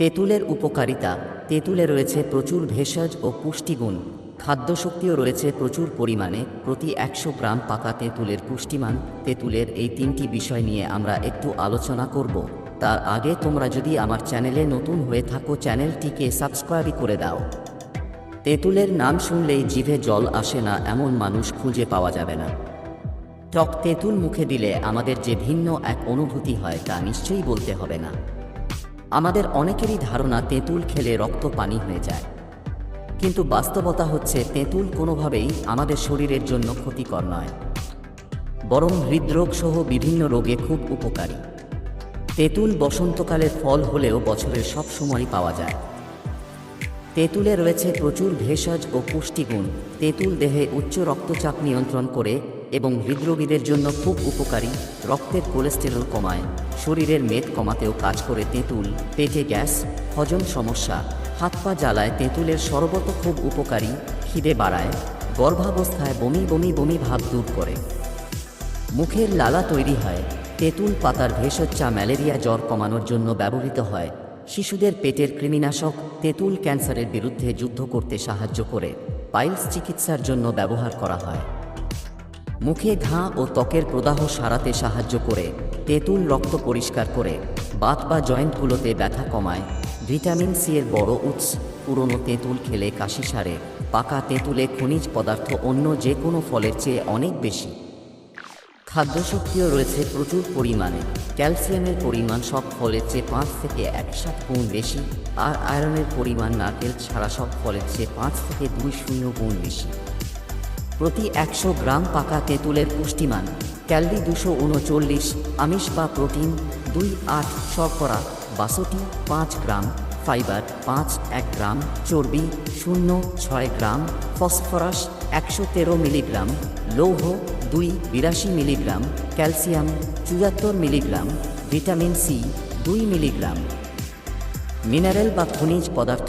তেঁতুলের উপকারিতা। তেঁতুলে রয়েছে প্রচুর ভেষজ ও পুষ্টিগুণ। খাদ্যশক্তিও রয়েছে প্রচুর পরিমাণে। প্রতি 100 গ্রাম পাকা তেঁতুলের পুষ্টিমান। তেঁতুলের এই 3টি বিষয় নিয়ে আমরা একটু আলোচনা করব। তার আগে তোমরা যদি আমার চ্যানেলে নতুন হয়ে থাকো, চ্যানেলটিকে সাবস্ক্রাইব করে দাও। তেঁতুলের নাম শুনলেই জিভে জল আসে না এমন মানুষ খুঁজে পাওয়া যাবে না। টক তেঁতুল মুখে দিলে আমাদের যে ভিন্ন এক অনুভূতি হয় তা নিশ্চয়ই বলতে হবে না। আমাদের অনেকেরই ধারণা তেঁতুল খেলে রক্ত পানি হয়ে যায়, কিন্তু বাস্তবতা হচ্ছে তেঁতুল কোনোভাবেই আমাদের শরীরের জন্য ক্ষতিকর নয়, বরং হৃদরোগ সহ বিভিন্ন রোগে খুব উপকারী। তেঁতুল বসন্তকালের ফল হলেও বছরের সব সময় পাওয়া যায়। তেঁতুলে রয়েছে প্রচুর ভেষজ ও পুষ্টিগুণ। তেঁতুল দেহে উচ্চ রক্তচাপ নিয়ন্ত্রণ করে এবং হৃদরোগীদের জন্য খুব উপকারী। রক্তের কোলেস্টেরল কমায়, শরীরের মেদ কমাতেও কাজ করে তেঁতুল। পেটে গ্যাস, হজম সমস্যা, হাত পা জ্বালায় তেঁতুলের শরবত খুব উপকারী। খিদে বাড়ায়, গর্ভাবস্থায় বমি বমি বমি ভাব দূর করে। মুখের লালা তৈরি হয়। তেঁতুল পাতার ভেষজ চা ম্যালেরিয়া জ্বর কমানোর জন্য ব্যবহৃত হয়। শিশুদের পেটের কৃমিনাশক। তেঁতুল ক্যান্সারের বিরুদ্ধে যুদ্ধ করতে সাহায্য করে। পাইলস চিকিৎসার জন্য ব্যবহার করা হয়। মুখে ঘা ও ত্বকের প্রদাহ সারাতে সাহায্য করে। তেঁতুল রক্ত পরিষ্কার করে। বাত বা জয়েন্টগুলোতে ব্যথা কমায়। ভিটামিন সি এর বড় উৎস। পুরনো তেঁতুল খেলে কাশি সারে। পাকা তেঁতুলে খনিজ পদার্থ অন্য যে কোনো ফলের চেয়ে অনেক বেশি। খাদ্যশক্তিও রয়েছে প্রচুর পরিমাণে। ক্যালসিয়ামের পরিমাণ সব ফলের চেয়ে 5 থেকে 1.7 গুণ বেশি, আর আয়রনের পরিমাণ নারকেল ছাড়া সব ফলের চেয়ে 5 থেকে 2.0 গুণ বেশি। প্রতি 100 গ্রাম পাকা তেঁতুলের পুষ্টিমান। ক্যালরি 239, আমিষ বা প্রোটিন 2.8, শর্করা 62 5 গ্রাম, ফাইবার 1 গ্রাম, চর্বি 0.6 গ্রাম, ফসফরাস 113 মিলিগ্রাম, লৌহ 82 milligram, calcium 74 milligram, vitamin C 2 milligram, mineral বা খনিজ পদার্থ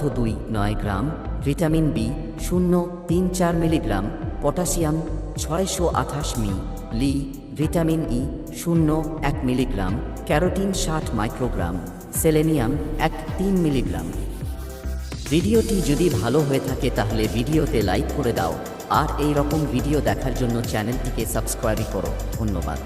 9 gram, vitamin B 0.34 milligram, potassium 628 milli, vitamin E 0.1 milligram, carotene 60 microgram, selenium 3 milligram. ভিডিওটি যদি ভালো হয়ে থাকে তাহলে ভিডিওতে লাইক করে দাও, আর এই রকম ভিডিও দেখার জন্য চ্যানেলটিকে সাবস্ক্রাইব করো। ধন্যবাদ।